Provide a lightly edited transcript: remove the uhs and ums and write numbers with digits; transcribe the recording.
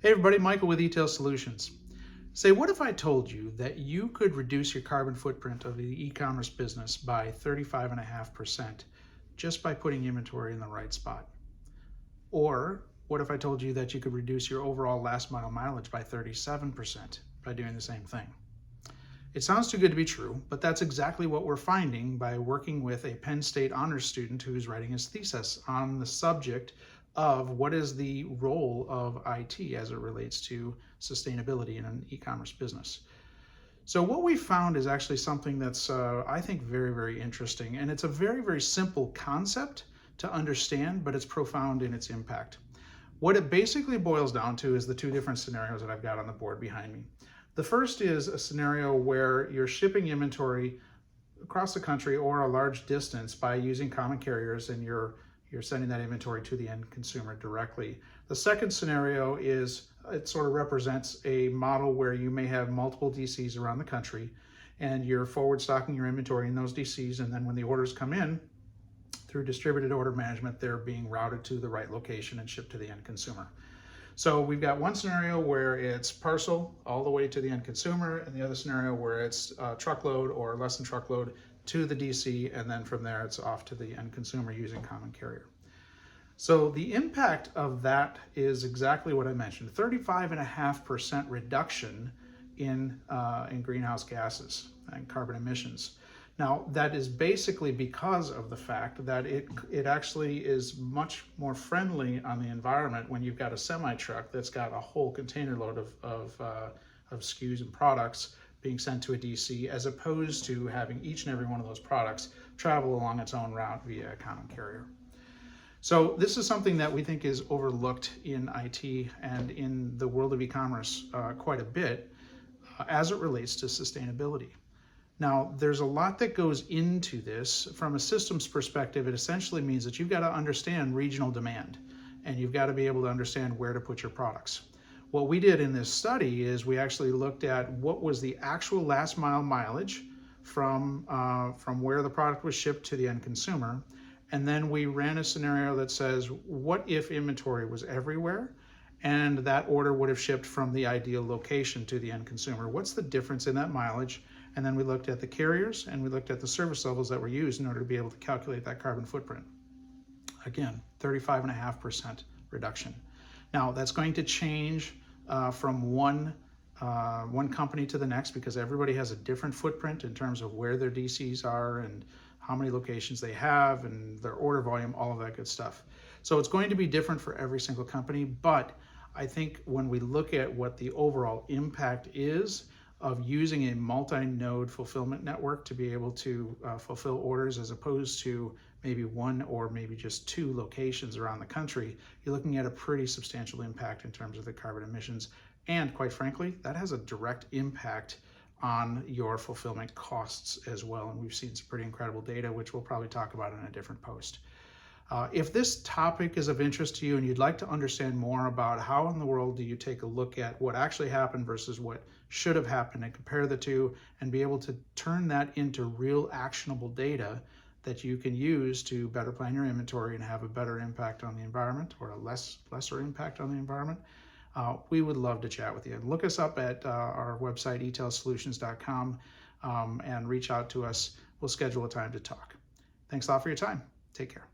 Hey everybody, Michael with Etail Solutions. Say, what if I told you that you could reduce your carbon footprint of the e-commerce business by 35.5% just by putting inventory in the right spot? Or what if I told you that you could reduce your overall last mile mileage by 37% by doing the same thing? It sounds too good to be true, but that's exactly what we're finding by working with a Penn State Honors student who's writing his thesis on the subject of what is the role of IT as it relates to sustainability in an e-commerce business. So what we found is actually something that's, I think, very, very interesting. And it's a very, very simple concept to understand, but it's profound in its impact. What it basically boils down to is the two different scenarios that I've got on the board behind me. The first is a scenario where you're shipping inventory across the country or a large distance by using common carriers, and you're sending that inventory to the end consumer directly. The second scenario is it sort of represents a model where you may have multiple DCs around the country and you're forward stocking your inventory in those DCs, and then when the orders come in through distributed order management, they're being routed to the right location and shipped to the end consumer. So we've got one scenario where it's parcel all the way to the end consumer, and the other scenario where it's truckload or less than truckload to the DC, and then from there it's off to the end consumer using common carrier. So the impact of that is exactly what I mentioned: 35.5% reduction in greenhouse gases and carbon emissions. Now, that is basically because of the fact that it actually is much more friendly on the environment when you've got a semi-truck that's got a whole container load of SKUs and products being sent to a DC, as opposed to having each and every one of those products travel along its own route via a common carrier. So this is something that we think is overlooked in IT and in the world of e-commerce quite a bit as it relates to sustainability. Now, there's a lot that goes into this. From a systems perspective, it essentially means that you've got to understand regional demand, and you've got to be able to understand where to put your products. What we did in this study is we actually looked at what was the actual last mile mileage from where the product was shipped to the end consumer, and then we ran a scenario that says, what if inventory was everywhere and that order would have shipped from the ideal location to the end consumer? What's the difference in that mileage? And then we looked at the carriers and we looked at the service levels that were used in order to be able to calculate that carbon footprint. Again, 35.5% reduction. Now, that's going to change from one company to the next, because everybody has a different footprint in terms of where their DCs are and how many locations they have and their order volume, all of that good stuff. So it's going to be different for every single company, but I think when we look at what the overall impact is of using a multi-node fulfillment network to be able to fulfill orders, as opposed to maybe one or maybe just two locations around the country, you're looking at a pretty substantial impact in terms of the carbon emissions. And quite frankly, that has a direct impact on your fulfillment costs as well. And we've seen some pretty incredible data, which we'll probably talk about in a different post. If this topic is of interest to you and you'd like to understand more about how in the world do you take a look at what actually happened versus what should have happened and compare the two and be able to turn that into real actionable data that you can use to better plan your inventory and have a better impact on the environment, or a lesser impact on the environment, we would love to chat with you. Look us up at our website, etailsolutions.com, and reach out to us. We'll schedule a time to talk. Thanks a lot for your time. Take care.